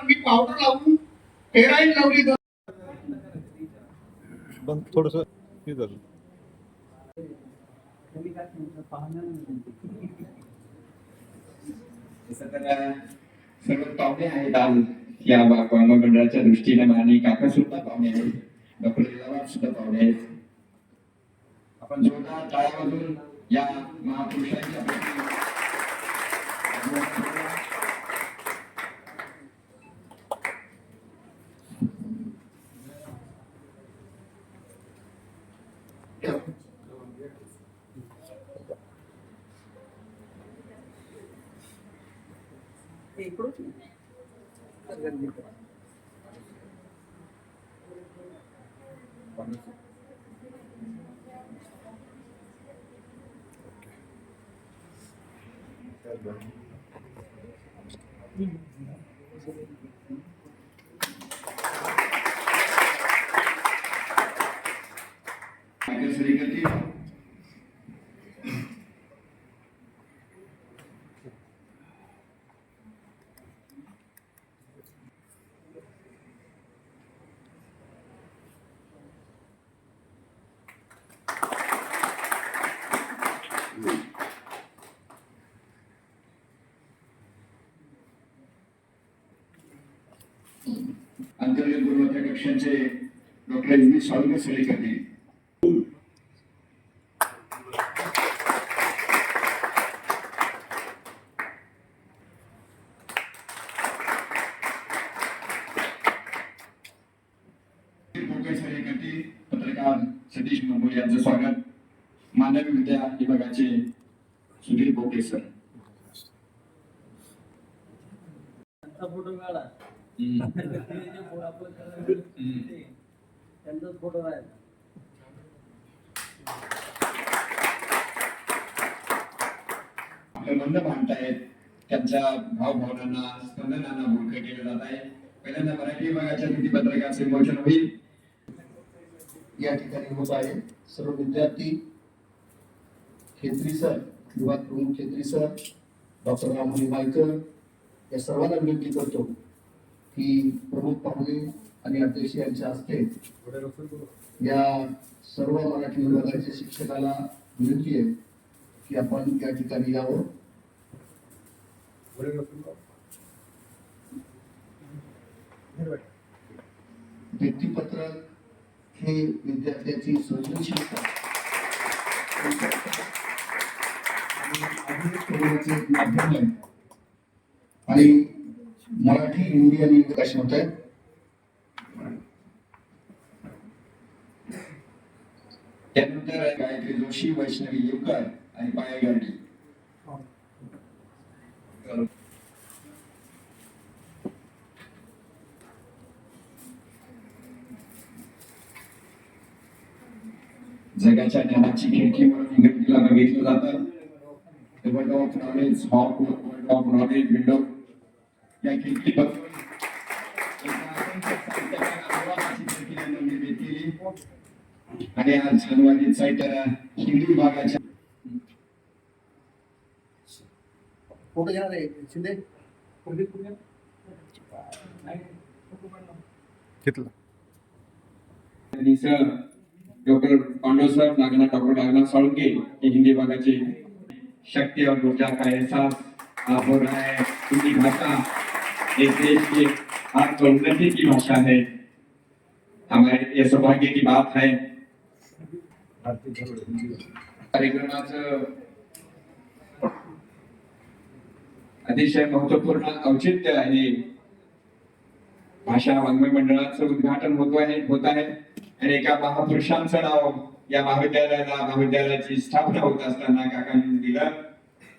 मी powder लावून पेराईन लावली पण थोडस हे झालं. सर्व पाहुणे आहेत आज या मंडळाच्या दृष्टीने आणि काका सुद्धा पाहुणे आहेत, डॉक्टर लिलावात सुद्धा पाहुणे आहेत. आपण जोरदार टाळ्या वाजवून या महापुरुषांच्या अंतर्गत गुणवत्ता कक्षाचे डॉक्टर एम साळुंके सर करतील. पत्रकार सतीश मंगोले यांचं स्वागत. मानवी विद्या विभागाचे सुधीर बोके सर. फोटो काढा. त्यांचाच फोटो आहे. आपले बंद मांडतायत, त्यांच्या भावभावनांना स्पंदनांना बोलकं केलं जात आहे. पहिल्यांदा मराठी विभागाच्या नीती पत्रकाचे विमोचन होईल. या ठिकाणी होत आहे. सर्व विद्यार्थी, खेत्री सर, विभाग प्रमुख खेत्री सर, डॉक्टर रामहरी मायकर या सर्वांना विनंती करतो की प्रमुख पाहुणे आणि अध्यक्ष यांच्या हस्ते या सर्व मराठी विभागाच्या शिक्षकाला विनंती आहे की आपण या ठिकाणी यावं. व्यक्तिपत्रक हे विद्यार्थ्याची सृजनशीलता माध्यम आहे आणि मराठी, हिंदी आणि इंग्लिश होत आहे. त्यानंतर गायत्री जोशी, वैष्णवी युगकर आणि पाया गार्डी. जगाच्या ज्ञानाची खिडकी म्हणून इंग्रजीला बघितलं जातं. World of knowledge, world of knowledge window या खिडकीपासून आणि आज अनुवादित साहित्य हिंदी विभागाच्या फोटो घेणार आहे शिंदे घेतलं. Doctor Pandav sir, doctor Nagnath Salunke ये हिंदी विभागाचे. शक्ति और ऊर्जा का एहसास आप हो रहा है. हिंदी भाषा इस देश की आत्मोन्नति की भाषा है. हमारे ये सौभाग्य की बात है. कार्यक्रमाचं अतिशय महत्वपूर्ण औचित्य आहे. भाषा वाङ्मय मंडळाचं उद्घाटन होत आहे आणि एका महापुरुषांचं नाव या महाविद्यालयाची स्थापना होत असताना काकांनी दिलं.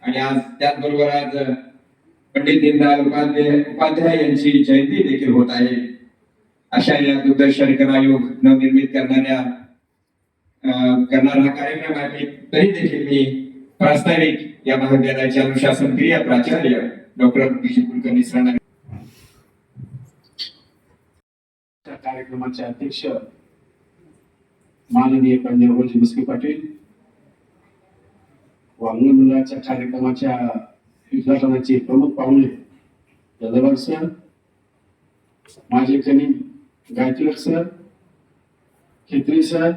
आणि आज त्याचबरोबर आज पंडित दीनदयाल उपाध्याय यांची जयंती देखील होत आहे. अशा या दूरदर्शन करायोग नवनिर्मित करणारा कार्यक्रम आहे. तरी देखील मी प्रास्ताविक या महाविद्यालयाचे अनुशासन क्रिया प्राचार्य डॉक्टर विजय कुलकर्णी सरांना कार्यक्रमाचे अध्यक्ष माननीय पंजाबरावजी मुस्के पाटील, वाङ्मय मंडळाच्या कार्यक्रमाच्या उद्घाटनाचे प्रमुख पाहुणे जदवार सर, माझे कनिम गायत्री सर, खेत्री सर,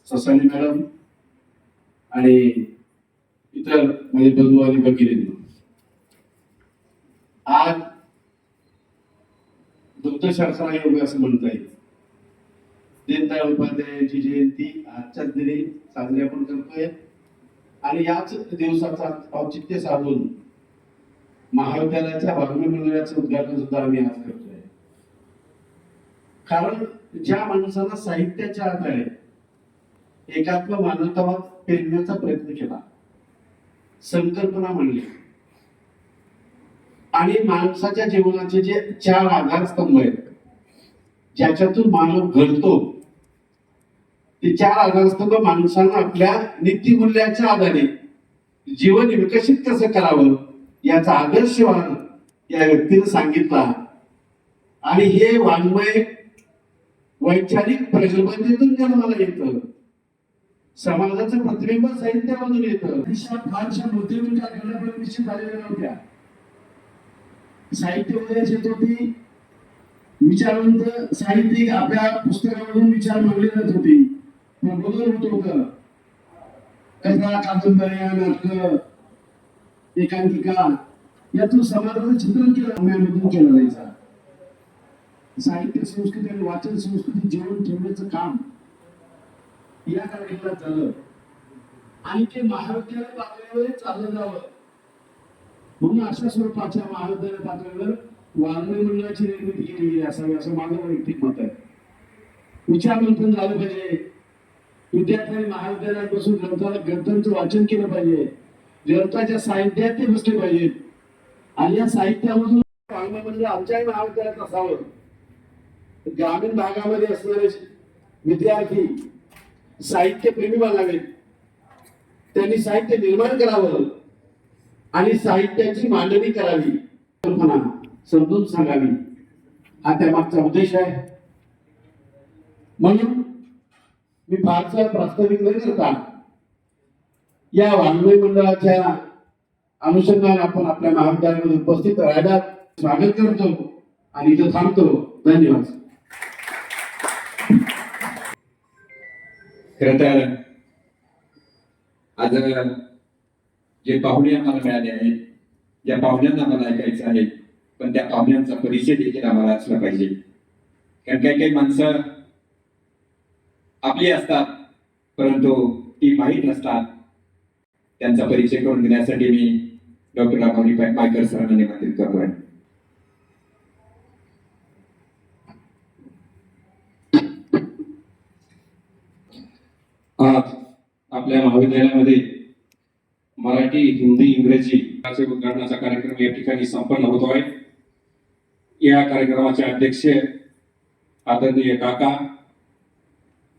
ससानी मॅडम आणि इतर माझे बंधू आणि भगिनी, आज दुग्धशास्त्राला योग असं म्हणता येईल. दीनदयाळ उपाध्यायांची जयंती आजच्याच दिनी साजरी आपण करतोय आणि याच दिवसाचा औचित्य साधून महाविद्यालयाच्या वाङ्मय मंडळाचं उद्घाटन सुद्धा आम्ही आज करतोय. कारण ज्या माणसाला साहित्याच्या आधारे एकात्म मानवतावाद पेरण्याचा प्रयत्न केला, संकल्पना म्हणली आणि माणसाच्या जीवनाचे जे 4 आधारस्तंभ आहेत ज्याच्यातून मानव घडतो, ते 4 आधारस्तंभ माणसानं आपल्या नीतिमूल्याच्या आधारे जीवन विकसित कसं करावं याचा आदर्शवाद या व्यक्तीने सांगितला. आणि हे वाङ्मय वैचारिक प्रगल्भतेतून जन्माला येतं, समाजाचं प्रतिबिंब साहित्यामधून येतं. देशात फारशा बुद्धिमत्ता घडण्यापर्यंत निश्चित झालेल्या नव्हत्या. साहित्य उदयास येत होती, विचारवंत साहित्यिक आपल्या पुस्तकामधून विचार मांडले जात होते, बदल होत होतं. कथा, कादंबऱ्या, नाटक, एकांकिका यातून समाजाचं चित्रण केलं केलं जायचं. साहित्य संस्कृती आणि वाचन संस्कृती जीवन ठेवण्याचं काम या कार्यक्रमात झालं आणि ते महाविद्यालय पातळीवर चाललं जावं म्हणून अशा स्वरूपाच्या महाविद्यालय पातळीवर वाङ्मय मंडळाची निर्मिती केली गेली असावी असं माझं वैयक्तिक मत आहे. विचार मंथन झालं पाहिजे, विद्यार्थ्यांनी महाविद्यालयात बसून ग्रंथांचं वाचन केलं पाहिजे, ग्रंथाच्या साहित्यात ते बसले पाहिजेत आणि या साहित्यामधून वाङ्मय मंडळ आमच्याही महाविद्यालयात असावं. ग्रामीण भागामध्ये असणारे विद्यार्थी साहित्यप्रेमी बनावेत, त्यांनी साहित्य निर्माण करावं आणि साहित्याची मांडणी करावी, कल्पना समजून सांगावी, हा त्यामागचा उद्देश आहे. म्हणून मी फारसा प्रास्ताविक न करता या वाङ्मय मंडळाच्या अनुषंगाने आपण आपल्या महाविद्यालयामध्ये उपस्थित राहण्यात स्वागत करतो आणि इथं थांबतो. धन्यवाद. खरं तर आज जे पाहुणे आम्हाला मिळाले आहेत, ज्या पाहुण्यांना आम्हाला ऐकायचं आहे, पण त्या पाहुण्यांचा परिचय देखील आम्हाला असला पाहिजे. कारण काही काही माणसं आपली असतात परंतु ती माहीत नसतात. त्यांचा परिचय करून देण्यासाठी मी डॉक्टर रामभाऊ मायकर सरांना निमंत्रित करतोय. आज आपल्या महाविद्यालयामध्ये मराठी, हिंदी, इंग्रजी उद्घाटनाचा कार्यक्रम या ठिकाणी संपन्न होतो आहे. या कार्यक्रमाचे अध्यक्ष आदरणीय काका,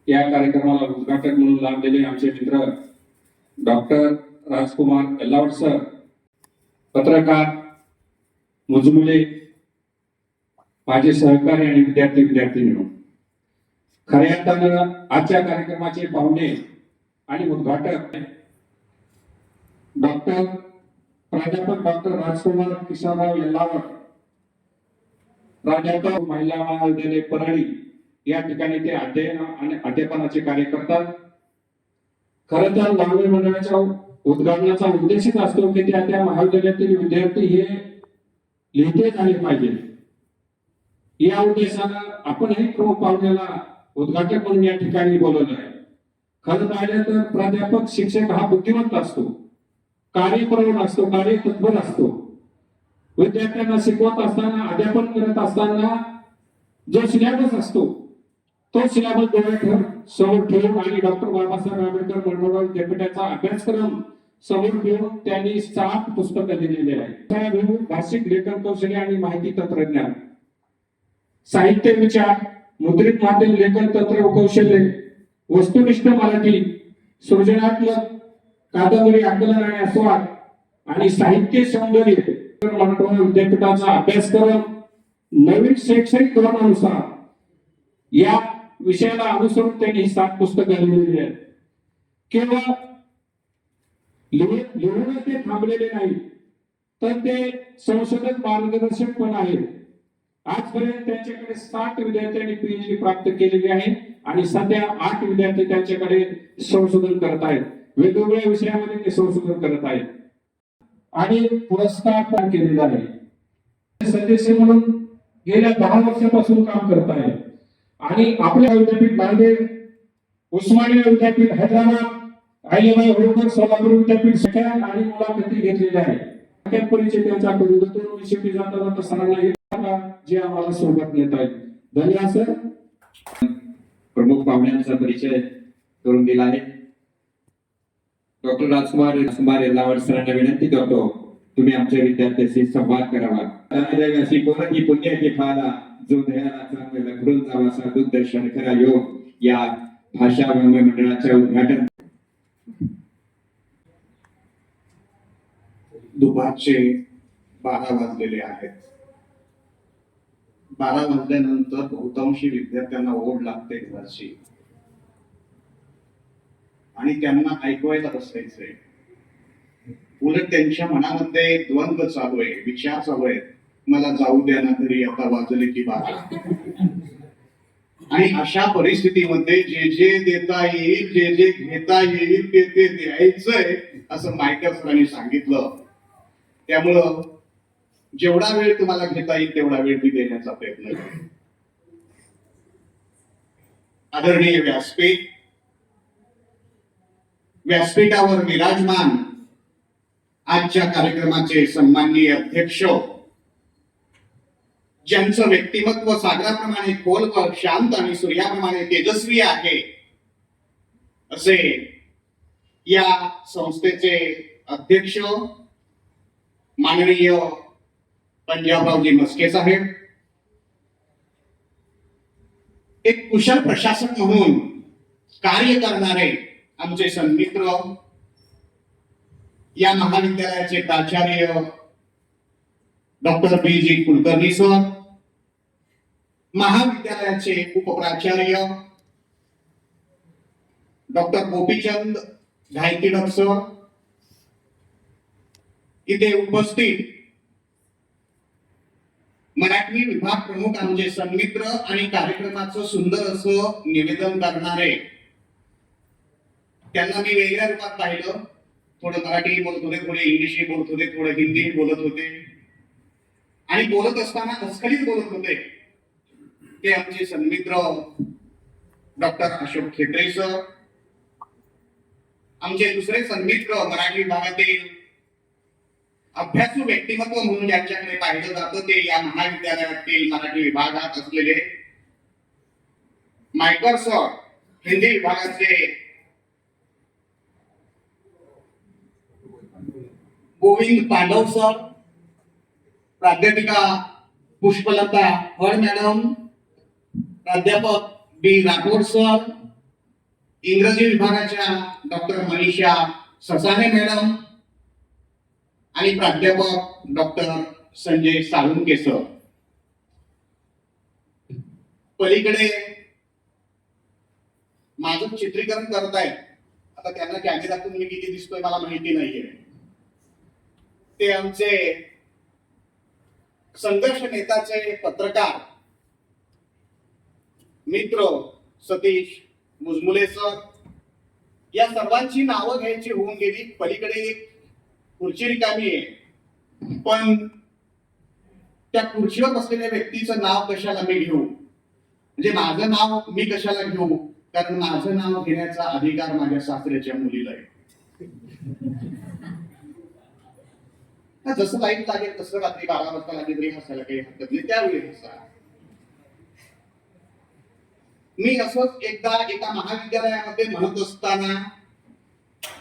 या कार्यक्रमाला उद्घाटक म्हणून लाभलेले आमचे मित्र डॉक्टर राजकुमार यल्लावट सर, पत्रकार मुजमुले, माझे सहकारी आणि विद्यार्थी खऱ्या अर्थानं आजच्या कार्यक्रमाचे पाहुणे आणि उद्घाटक प्राध्यापक डॉक्टर राजकुमार किशनराव यल्लावट, प्राध्यापक महिला महाविद्यालय परळी, या ठिकाणी ते अध्ययन आणि अध्यापनाचे कार्य करतात. खरं तर वाङ्मय मंडळाच्या उद्घाटनाचा उद्देशच असतो की त्या महाविद्यालयातील विद्यार्थी हे लिहिते झाले पाहिजे. या उद्देशानं आपणही प्रमुख पाहुण्याला उद्घाटक म्हणून या ठिकाणी बोलवलं आहे. खरं पाहिलं तर प्राध्यापक शिक्षक हा बुद्धिमंत असतो, कार्यप्रवण असतो, कार्यतत्पर असतो. विद्यार्थ्यांना शिकवत असताना, अध्यापन करत असताना जो सिलेबस असतो तो सिलेबस डोळ्यात समोर ठेवून आणि डॉक्टर बाबासाहेब आंबेडकर मराठवाडा विद्यापीठाचा अभ्यासक्रम समोर ठेवून त्यांनी 7 पुस्तकं दिलेली आहेत. भाषिक लेखन कौशल्य आणि माहिती तंत्रज्ञान, साहित्य विचार, मुद्रित माध्यम लेखन तंत्र व कौशल्य, वस्तुनिष्ठ मराठी, सृजनात्मक कादंबरी, आकलन आणि आस्वाद आणि साहित्य सौंदर्य मराठवाडा विद्यापीठाचा अभ्यासक्रम नवीन शैक्षणिक धोरणानुसार या विषयाला अनुसरून त्यांनी 7 पुस्तकं लिहिलेली आहेत. केवळ लिहूनच ते थांबलेले नाही तर ते संशोधक मार्गदर्शक पण आहेत. आजपर्यंत त्यांच्याकडे 60 विद्यार्थ्यांनी पीएचडी प्राप्त केलेली आहे आणि सध्या 8 विद्यार्थी त्यांच्याकडे संशोधन करत आहेत. वेगवेगळ्या विषयामध्ये ते संशोधन करत आहेत आणि पुरस्कार पण केलेला आहे. सदस्य म्हणून गेल्या 10 वर्षापासून काम करत आहे आणि आपल्या विद्यापीठ नांदेड, उस्मानिया विद्यापीठ हैदराबाद, अहिल्याबाई होळकर सोलापूर विद्यापीठ शिक्षण आणि मुलाखती घेतलेल्या आहेत. परिचय त्यांचा करून देतो. शेवटी जाता जाता सरांना जे आम्हाला सोबत नेत आहेत. धन्यवाद सर. प्रमुख पाहुण्यांचा परिचय करून दिला आहे. डॉक्टर राजकुमार येल्लावड सरांना विनंती करतो, तुम्ही आमच्या विद्यार्थ्यांशी संवाद करावा. अशी कोणती पुण्याची फाला जो दयाला चांगला घडून जावा साधू दर्शन करा योग या भाषा मंडळाच्या उद्घाटन. दुपारचे 12 वाजलेले आहेत. 12 वाजल्यानंतर बहुतांशी विद्यार्थ्यांना ओढ लागते घराची आणि त्यांना ऐकवायला बसायचंय. उलट त्यांच्या मनामध्ये द्वंद्व चालू आहे, विचार चालू आहेत. मला जाऊ द्या ना घरी, आता वाजले की 12. आणि अशा परिस्थितीमध्ये जे जे देता येईल, जे जे घेता येईल ते ते द्यायचंय असं मायकर सरांनी सांगितलं. त्यामुळं जेवढा वेळ तुम्हाला घेता येईल तेवढा वेळ मी देण्याचा प्रयत्न करेन. आदरणीय व्यासपीठ, व्यासपीठावर विराजमान आजच्या कार्यक्रमाचे सन्माननीय अध्यक्ष, ज्यांचं व्यक्तिमत्व सागराप्रमाणे खोलवर, शांत आणि सूर्याप्रमाणे तेजस्वी आहे, असे या संस्थेचे अध्यक्ष माननीय पंजाबरावजी मस्के साहेब, एक कुशल प्रशासक म्हणून कार्य करणारे आमचे सन्मित्र, या महाविद्यालयाचे प्राचार्य डॉक्टर बी.जी. कुलकर्णी सर, महाविद्यालयाचे उपप्राचार्य डॉक्टर गोपीचंद घायतीडक सर, इथे उपस्थित मराठी विभाग प्रमुख आमचे सन्मित्र आणि कार्यक्रमाचं सुंदर असं निवेदन करणारे, त्यांना मी वेगळ्या रूपात पाहिलं. थोडं मराठी बोलत होते, थोडे इंग्लिशही बोलत होते, थोडं हिंदी बोलत होते आणि बोलत असताना अस्खलित बोलत होते. ते आमचे सन्मित्र डॉक्टर अशोक खेत्रे सर, आमचे दुसरे सन्मित्र मराठी विभागातील अभ्यासू व्यक्तिमत्व म्हणून ज्यांच्याकडे पाहिलं जातं ते या महाविद्यालयातील मराठी विभागात असलेले मायकर सर, हिंदी विभागाचे गोविंद पांडव सर, प्राध्यापिका पुष्पलता हळ मॅडम, प्राध्यापक बी राठोड सर, इंग्रजी विभागाच्या डॉक्टर मनीषा ससाने मॅडम आणि प्राध्यापक डॉक्टर संजय साळुंके सर. पलीकडे माझं चित्रीकरण करतायत, आता त्यांना कॅमेऱ्यातून मी किती दिसतोय मला माहिती नाहीये. ते आमचे संघर्ष नेताचे पत्रकार मित्र सतीश मुजमुले सर. या सर्वांची नावं घ्यायची होऊन गेली. पलीकडे एक खुर्ची रिकामी आहे, पण त्या खुर्चीवर बसलेल्या व्यक्तीचं नाव कशाला मी घेऊ, म्हणजे माझं नाव मी कशाला घेऊ, कारण माझं नाव घेण्याचा अधिकार माझ्या सासऱ्याच्या मुलीला आहे. जसं लाईट लागेल तसं रात्री 12 वाजता लागेल तरी हसायला काही हरकत नाही, त्यावेळी हसा. मी असंच एकदा एका महाविद्यालयामध्ये म्हणत असताना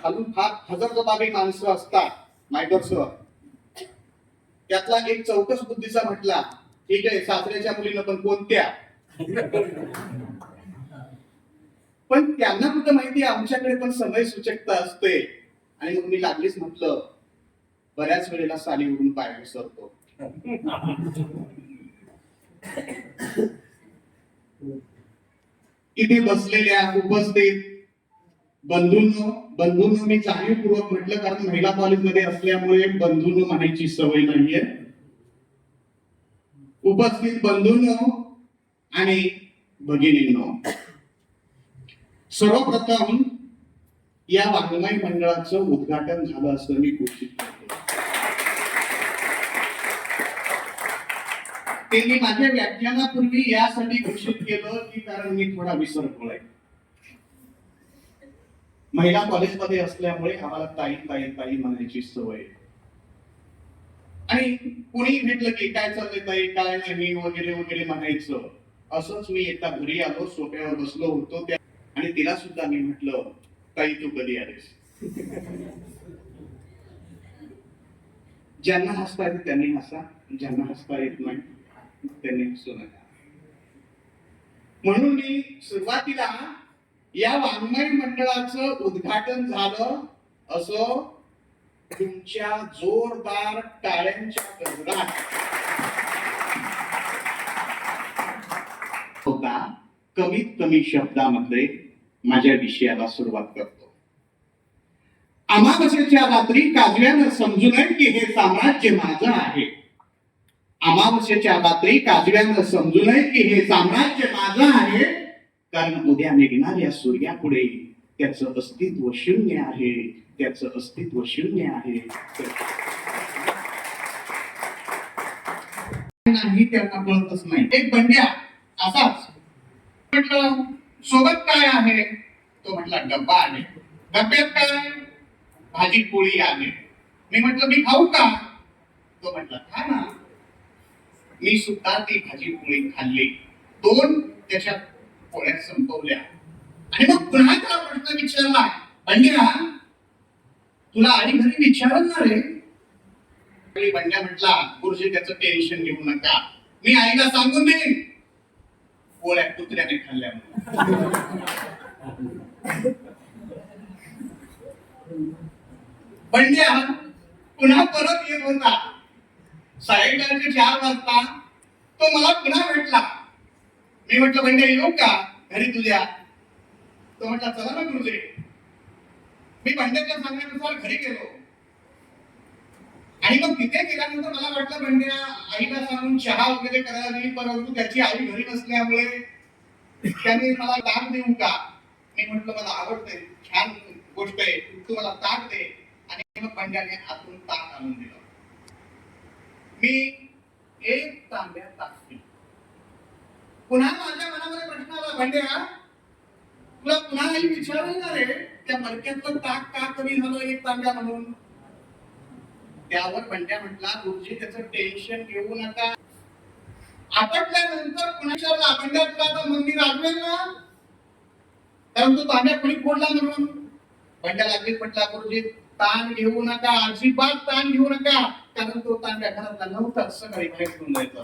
अजून फार हजरजबाबी माणसं असतात मायकर सर, त्यातला एक चौकस बुद्धीचा म्हटला, ठीक आहे सासऱ्याच्या मुलीनं पण कोणत्या, पण त्यांना कुठं माहिती आमच्याकडे पण समय सूचकता असते. आणि मग मी लागलीच म्हटलं, बऱ्याच वेळेला सालीवरून पाय विसरतो. इथे बसलेल्या उपस्थित बंधूंनो मी जाणीवपूर्वक म्हटलं, कारण महिला कॉलेजमध्ये असल्यामुळे बंधूंनो म्हणायची सवय नाहीये. उपस्थित बंधूंनो आणि भगिनींनो, सर्वप्रथम या वाङ्मय मंडळाचं उद्घाटन झालं असं मी घोषित करतो. ते मी माझ्या व्याख्यानापूर्वी यासाठी घोषित केलं की कारण मी थोडा विसरखोळ आहे. महिला कॉलेजमध्ये असल्यामुळे आम्हाला ताई ताई ताई म्हणायची सवय आहे. आणि कुणी भेटलं की काय चाललंय ताई, काय नाही वगैरे वगैरे म्हणायचं. असंच मी एकदा घरी आलो, सोफ्यावर बसलो होतो त्या आणि तिला सुद्धा मी म्हटलं, ताई तू कधी आलीस? ज्यांना हसता येते त्यांनी हसा, ज्यांना हसता येत नाही त्यांनी हसू नका. म्हणून मी सुरुवातीला या वाङ्मय मंडळाचं उद्घाटन झालं असं तुमच्या जोरदार टाळ्यांच्या गजरात होता कमीत कमी शब्दामध्ये माझ्या विषयाला सुरुवात करतो. अमावस्येच्या रात्री काजव्यानं समजू नये की हे साम्राज्य माझं आहे. अमावस्येच्या रात्री काजव्यानं समजू नये की हे साम्राज्य माझं आहे, कारण उद्या निघणाऱ्या सूर्यापुढे त्याचं अस्तित्व शून्य आहे, त्याचं अस्तित्व शून्य आहे. नाही त्यांना कळतच नाही. एक बंड्या असाच म्हटलं, सोबत काय आहे? तो म्हटला डब्बा आहे. डब्यात काय? भाजी पोळी आहे. मी म्हटलं मी खाऊ का? तो म्हटला खा ना. मी सुद्धा ती भाजी पोळी खाल्ली. 2 त्याच्या पोळ्या संपवल्या आणि मग पुन्हा त्याला प्रश्न विचारला, बंड्या तुला आई घरी विचारणार रे? बंड्या म्हटला, गुरुजी त्याचं टेन्शन घेऊ नका, मी आईला सांगून देईन पोळ्या कुत्र्याने खाल्ल्या. बंड्या पुन्हा परत येत होता. सायंकाळचे 4 वाजता तो मला पुन्हा भेटला. मी म्हटलं बंड्या येऊ का घरी तुझ्या? तो म्हटला चला ना गुरुजी. मी बंड्याच्या सांगण्यानुसार घरी गेलो आणि मग तिथे गेल्यानंतर मला वाटलं बंड्या आईला सांगून चहा वगैरे करायला देईल, परंतु त्याची आई घरी नसल्यामुळे त्याने मला ताक देऊ का? मी म्हटलं मला आवडतंय, छान गोष्ट आहे, तू मला ताक दे. आणि मग बंड्याने आतून ताक आणून दिलं. मी 1 तांब्या ताक पिलं. पुन्हा माझ्या मनामध्ये प्रश्न आला, बंड्या तुला पुन्हा आई विचारणार आहे त्या मडक्यातलं ताक का कमी झालं 1 तांब्या म्हणून? त्यावर बंड्या म्हटला, गुरुजी त्याचं टेन्शन घेऊ नका. आपटल्यानंतर पुन्हा विचारला, बंड्या तुला आता मंदिर आठवेल ना? कारण तो तांब्या कोणी फोडला म्हणून. बंड्या लागलीच म्हटला, गुरुजी ताण घेऊ नका, अजिबात ताण घेऊ नका, कारण तो तांब्या घरातला नव्हता, सकाळी बाहेर घेऊन जायचा.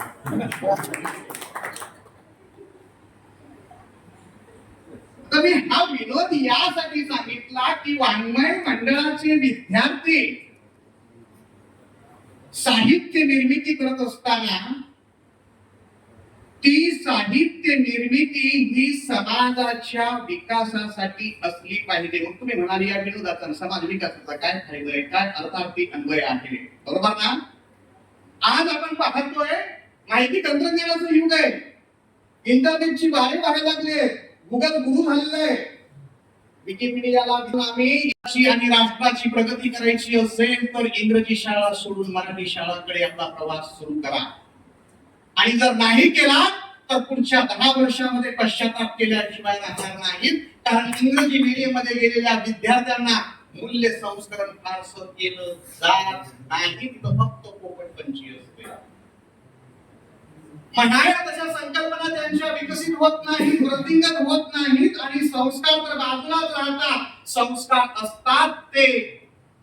तर मी हा विनोद यासाठी सांगितला की वाङ्मय मंडळाचे विद्यार्थी साहित्य निर्मिती करत असताना ती साहित्य निर्मिती ही समाजाच्या विकासासाठी असली पाहिजे. मग तुम्ही म्हणाल या विनोदाचा समाज विकासाचा काय फायदा आहे, काय अर्थार्थी अन्वय आहे, बरोबर ना? आज आपण पाहतोय माहिती तंत्रज्ञानाचं युग आहे. इंटरनेटची बारे व्हायला लागले, गुगल गुरु झालेलं आहे. विकिपीडियाला आम्ही आणि राष्ट्राची प्रगती करायची असेल तर इंग्रजी शाळा सोडून मराठी शाळांकडे आपला प्रवास सुरू करा. आणि जर नाही केला तर पुढच्या 10 वर्षामध्ये पश्चाताप केल्याशिवाय राहणार नाहीत. कारण इंग्रजी मीडियम मध्ये गेलेल्या विद्यार्थ्यांना मूल्य संस्करण फारसं केलं जात नाही. तिथं फक्त पोपटपंची असते. म्हणाया तशा संकल्पना त्यांच्या विकसित होत नाहीत, वृद्धिंगत होत नाहीत आणि संस्कार तर बाजूलाच राहतात. संस्कार असतात ते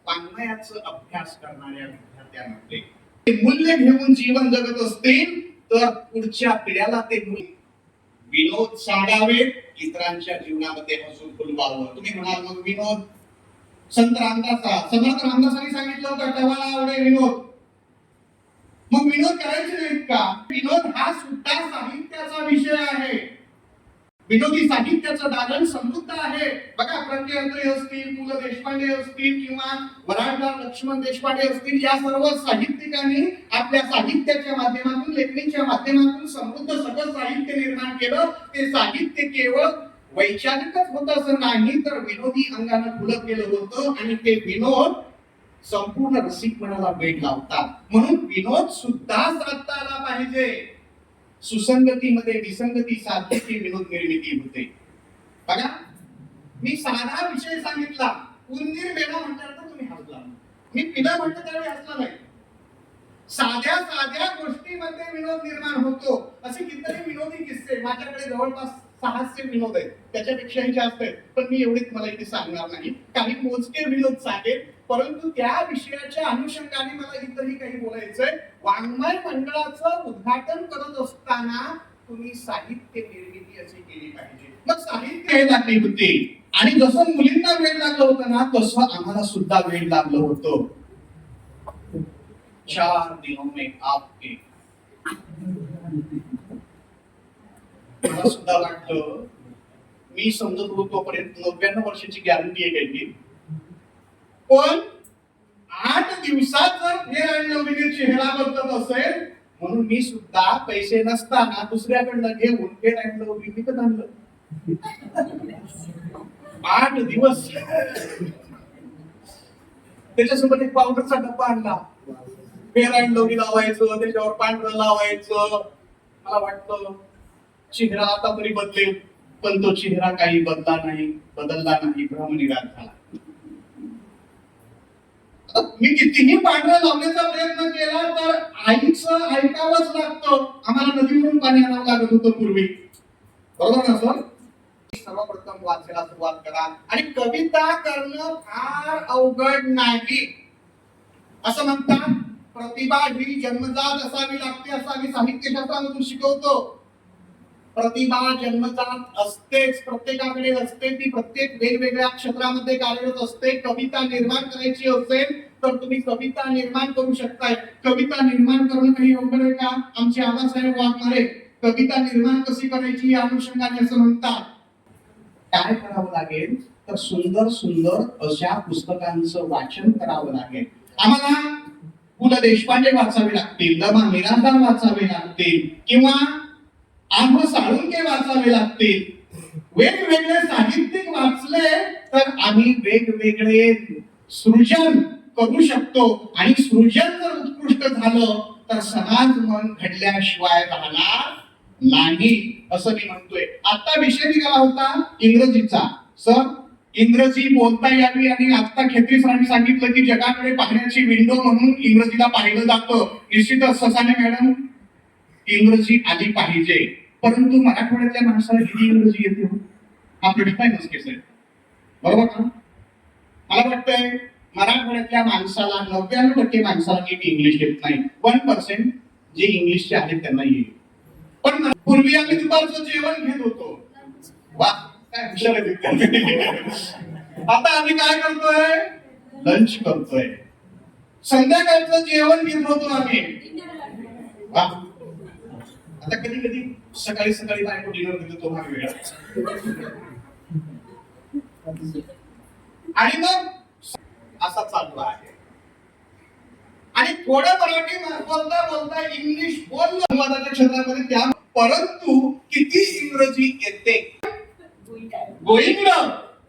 वाङ्मयाचा अभ्यास करणाऱ्या विद्यार्थ्यांमध्ये. ते मूल्य घेऊन जीवन जगत असतील तर पुढच्या पिढ्याला ते विनोद सांगावेत, इतरांच्या जीवनामध्ये हसून फुलवावं. तुम्ही म्हणाल मग विनोद समर्थ रामदासांनी सांगितलं होतं टवाला आवडे विनोद. मग विनोद करायचे नाहीत का? विनोद हा सुद्धा साहित्याचा विषय आहे. विनोदी साहित्याचं दालन समृद्ध आहे. बघा प्रज्ञा अत्रे असतील, पु ल देशपांडे असतील किंवा वराडदार लक्ष्मण देशपांडे असतील, या सर्व साहित्यिकांनी आपल्या साहित्याच्या माध्यमातून, लेखणीच्या माध्यमातून समृद्ध सगळं साहित्य निर्माण केलं. ते साहित्य केवळ वैचारिकच होतं असं नाही, तर विनोदी अंगानं खुलं केलं होतं आणि ते विनोद संपूर्ण रसिकपणाला वेग लावतात. म्हणून विनोद सुद्धा साधता आला पाहिजे. सुसंगतीमध्ये विसंगती साधली की विनोद निर्मिती होते. बघा मी साधा विषय सांगितला, उंदीर मेला म्हटल्यानंतर तुम्ही हसला, मी पिलं म्हटलं त्यावेळी हसला नाही. साध्या साध्या गोष्टीमध्ये विनोद निर्माण होतो. असे कितीतरी विनोदी किस्से माझ्याकडे जवळपास 600 विनोद आहेत, त्याच्यापेक्षाही जास्त आहेत, पण मी एवढे मला इथे सांगणार नाही. काही मोजके विनोद सांगेल, परंतु त्या विषयाच्या अनुषंगाने मला इतरही काही बोलायचंय. वाङ्मय मंडळाचं उद्घाटन करत असताना तुम्ही साहित्य निर्मिती अशी केली पाहिजे. मग साहित्य हे लागली होती आणि जसं मुलींना वेळ लागलं होतं ना, तसं आम्हाला सुद्धा वेळ लागलं होतं. 4 दिनों में आपके मला सुद्धा वाटलं, मी समजत होतो तोपर्यंत 99 वर्षाची गॅरंटी आहे काही, पण 8 दिवसात जर फेर आणि नवीन चेहरा बदलत असेल, म्हणून मी सुद्धा पैसे नसताना दुसऱ्याकडनं घेऊन फेर आणि नवीन विकत आणलं. 8 दिवस त्याच्यासोबत एक पावडरचा डब्बा आणला, फेर आणि लवली लावायचं, त्याच्यावर पांढरं लावायचं. मला वाटतं चेहरा आता तरी बदलेल, पण तो चेहरा काही बदलला नाही, भ्रमनिराश झाला. मी कितीही पांढरं लावण्याचा प्रयत्न केला तर आईचं ऐकावंच लागतं. आम्हाला नदीवरून पाणी आणावं लागत होतं पूर्वी, बरोबर ना सर? सर्वप्रथम वाचायला सुरुवात करा आणि कविता करणं फार अवघड नाही. असं म्हणतात प्रतिभा ही जन्मजात असावी लागते, असं आम्ही साहित्यशास्त्रामधून शिकवतो. प्रतिभा जन्मजात असतेच, प्रत्येकाकडे असते. ती प्रत्येक वेगवेगळ्या क्षेत्रामध्ये कार्यरत असते. कविता निर्माण करायची असेल तर तुम्ही कविता निर्माण करू शकताय. कविता निर्माण करणं काही अवघड आहे का? आमचे आबासाहेब वाघमारे कविता निर्माण कशी करायची या अनुषंगाने असं म्हणतात. काय करावं लागेल तर सुंदर सुंदर अशा पुस्तकांचं वाचन करावं लागेल. आम्हाला पु ल देशपांडे वाचावे लागतील, द मा मिरासदार वाचावे लागतील किंवा आंब साळुंके वाचावे लागतील. वेगवेगळे साहित्यिक वाचले तर आम्ही वेगवेगळे सृजन करू शकतो आणि सृजन जर उत्कृष्ट झालं तर समाज मन घडल्याशिवाय राहणार नाही, असं मी म्हणतोय. आता विषय निघाला होता इंग्रजीचा. सर इंग्रजी बोलता यावी आणि आता खेत्री सरांनी सांगितलं की जगाकडे पाहण्याची विंडो म्हणून इंग्रजीला पाहिलं जातं. निश्चितच ससाने मॅडम इंग्रजी आली पाहिजे, परंतु मराठवाड्यातल्या माणसाला किती इंग्रजी येते हा प्रश्न आहे नसकेच आहे, बरोबर ना? मला वाटतंय मराठवाड्यातल्या माणसाला 99% माणसाला नीट इंग्लिश येत नाही. 1% जे इंग्लिशचे आहेत त्यांना येईल. पण पूर्वी आम्ही दुपारचं जेवण घेत होतो. वा काय हुशार आहे. आता आम्ही काय करतोय? लंच करतोय. संध्याकाळचं जेवण घेत होतो आम्ही. वा आता कधी कधी सकाळी सकाळी बायको डिनर देतो तो हा वेळा आणि मग असा चालू आहे. आणि थोडं मराठी बोलता बोलता इंग्लिश बोललो अनुवादाच्या क्षेत्रामध्ये त्या, परंतु किती इंग्रजी येते. Going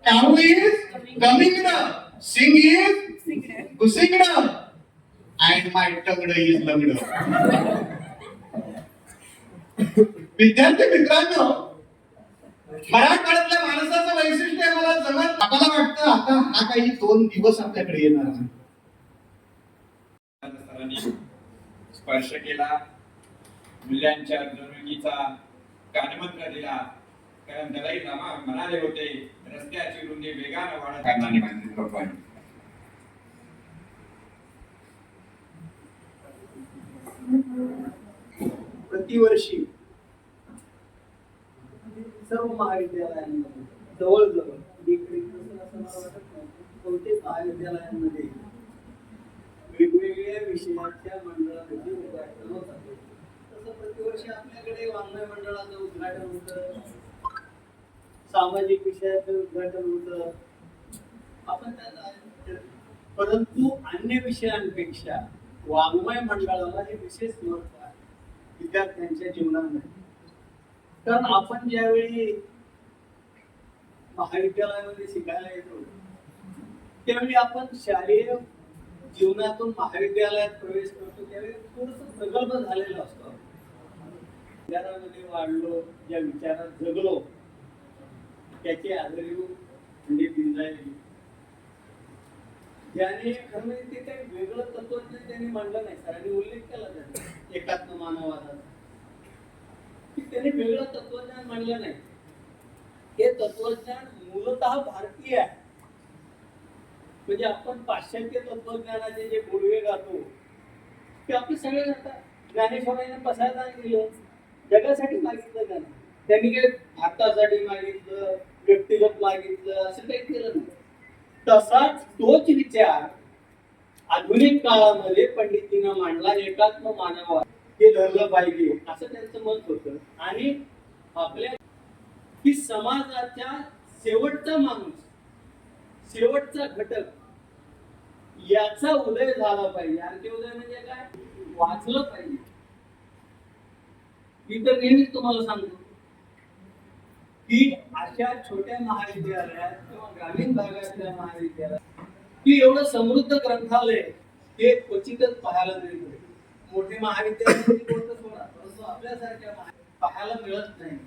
cow is coming sing is goosing and my tongued is लंगड. विद्यार्थी मित्रांनो, मराठवाड्यातल्या माणसाचं वैशिष्ट्य मला जमत. आम्हाला वाटतं आता हा काही 2 दिवस आपल्याकडे येणार नाही. स्पर्श केला, मूल्यांच्या जनुकीचा कानमंत्र दिला. कारण दलाई लामा म्हणाले होते, रस्त्याची रुंदी वेगाने वाढत कारणाने बांधित लोकांनी. प्रतिवर्षी सर्व महाविद्यालयांमध्ये जवळजवळ बहुतेक महाविद्यालयांमध्ये वेगवेगळ्या विषयाच्या मंडळाचे उद्घाटन होतात. तसं प्रतिवर्षी आपल्याकडे वाङ्मय मंडळाचं उद्घाटन होतं, सामाजिक विषयाचं उद्घाटन होतं आपण त्याला, परंतु अन्य विषयांपेक्षा वाङ्मय मंडळाला हे विशेष महत्व आहे विद्यार्थ्यांच्या जीवनामध्ये. कारण आपण ज्यावेळी महाविद्यालयामध्ये शिकायला येतो त्यावेळी आपण शालेय जीवनातून महाविद्यालयात प्रवेश करतो त्यावेळी थोडस प्रगल्भ झालेलो असतो. विचारामध्ये वाढलो, ज्या विचारात जगलो त्याची आदरीव म्हणजे पिंजाळी ज्याने खरं म्हणजे ते काही वेगळं तत्वज्ञान त्यांनी मांडलं नाही. सरांनी उल्लेख केला त्याचा एकात्म मानववादाचा, की त्याने वेगळं तत्वज्ञान मांडलं नाही. हे तत्वज्ञान मूलतः भारतीय आहे. म्हणजे आपण पाश्चात्य तत्वज्ञानाचे जे गोडवे गातो ते आपले सगळे जातात. ज्ञानेश्वरांनी बसायला दिलं, जगासाठी मागितलं त्यांना. त्यांनी काही भारतासाठी मागितलं, व्यक्तिगत मागितलं, असं काही केलं नाही. तसाच तोच विचार आधुनिक काळामध्ये पंडितीनं मांडला, एकात्म मानववाद हे धरलं पाहिजे असं त्यांचं मत होतं. आणि आपल्या की समाजाच्या शेवटचा माणूस, शेवटचा घटक याचा उदय झाला पाहिजे. अंत्योदय म्हणजे काय, वाचलं पाहिजे. मी तर नेहमीच तुम्हाला सांगतो की अशा छोट्या महाविद्यालयात किंवा ग्रामीण भागातल्या महाविद्यालयात की एवढं समृद्ध ग्रंथालय हे क्वचितच पाहायला मिळते. मोठे महाविद्यालय सोडा, परंतु आपल्यासारख्या पाहायला मिळत नाही.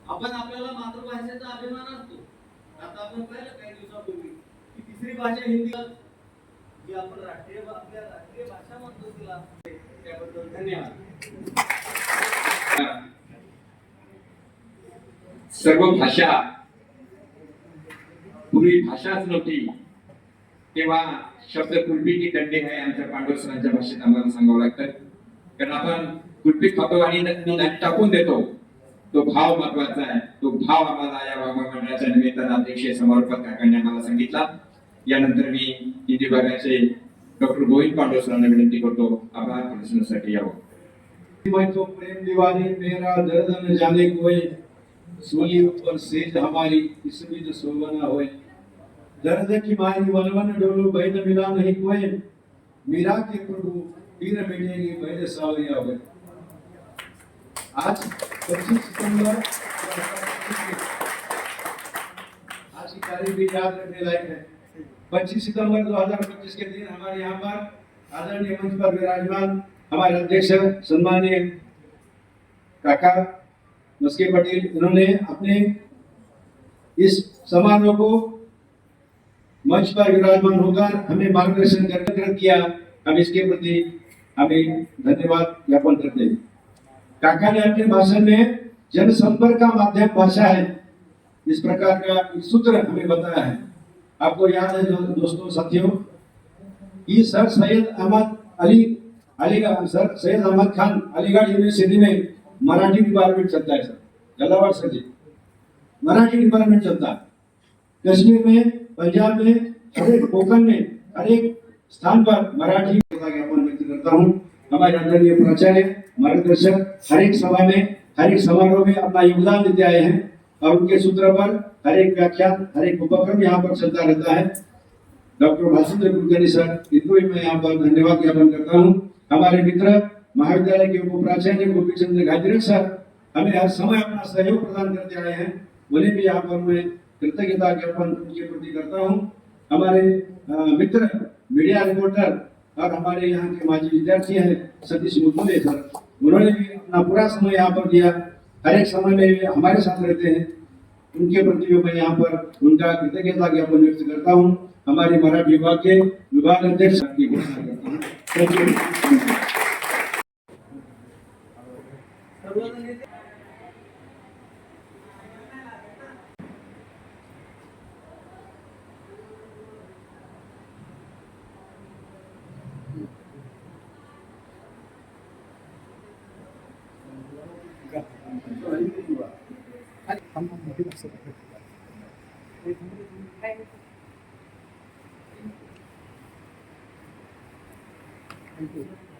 आपण आपल्याला मातृभाषेचा अभिमान असतो. आता आपण पाहिलं काही दिवसापूर्वी की तिसरी भाषा हिंदी, जी आपण आपल्या राष्ट्रीय भाषा म्हणतो तिला, त्याबद्दल धन्यवाद. सर्व भाषा, पूर्वी भाषाच नव्हती तेव्हा शब्द कुलपी की दंडे आहे आमच्या पांडव सरांच्या भाषेत आम्हाला सांगावं लागतं. कारण आपण कुलपी खातो आणि टाकून देतो. तो भाव महत्वाचा आहे. तो भाव आम्हाला या वाङ्मय मंडळाच्या निमित्तानं अध्यक्ष समर्पक काकांनी आम्हाला सांगितला. यानंतर मी हिंदी विभागाचे डॉक्टर गोविंद पांडव सरांना विनंती करतो आभार प्रदर्शनासाठी यावं. मैं तो प्रेम दीवानी मेरा दर्द न जाने कोई, सोली ऊपर सेज हमारी इसमें जो सोवना होए, दर्द की मारी वनवन डोलो बैन मिला नहीं कोई, मीरा के प्रभु पीर मिटेगी बैन सावरिया होए. आज 25 सितंबर, आज की तारीख भी याद रखने लायक है. 25 सितंबर 2025 के दिन हमारे यहाँ पर आदरणीय मंच पर विराजमान हमारे अध्यक्ष सम्मानीय काका मस्के पटेल, इन्होंने अपने इस समारोह को मंच पर विराजमान होकर हमें मार्गदर्शन कर किया. हम इसके प्रति हमें धन्यवाद ज्ञापन करते हैं. काका ने अपने भाषण में जनसंपर्क का माध्यम भाषा है इस प्रकार का एक सूत्र हमें बताया है. आपको याद है दोस्तों साथियों कि सर सैयद अहमद खान अलीगढ़ यूनिवर्सिटी में मराठी डिपार्टमेंट चलता है. सर जलावाड़ सर जी मराठी डिपार्टमेंट चलता है. कश्मीर में, पंजाब में, हर कोकण में, हर एक स्थान पर मराठी का ज्ञापन व्यक्त करता हूँ. हमारे आदरणीय प्राचार्य मार्गदर्शक हर एक सभा में, हर एक समारोह में अपना योगदान देते आए हैं और उनके सूत्र पर हर एक व्याख्यान, हर एक उपक्रम यहाँ पर चलता रहता है. डॉक्टर भाषेंद्र कुलकर्णी सर, इनको भी मैं यहाँ पर धन्यवाद ज्ञापन करता हूँ. हमारे मित्र महाविद्यालय के उप प्राचार्य गोपीचंद गाजरे सर हमें हर समय अपना सहयोग प्रदान करते आए हैं. उन्हें भी यहाँ पर मैं कृतज्ञता ज्ञापन उनके प्रति करता हूँ. हमारे मित्र मीडिया रिपोर्टर और हमारे यहाँ के माजी विद्यार्थी हैं सतीश मुतुले सर, उन्होंने भी अपना पूरा समय यहाँ पर दिया. हर एक समय में हमारे साथ रहते हैं. उनके प्रति भी मैं यहाँ पर उनका कृतज्ञता ज्ञापन व्यक्त करता हूँ. हमारे मराठी विभाग के विभाग अध्यक्ष की घोषणा करता हूँ. Thank you.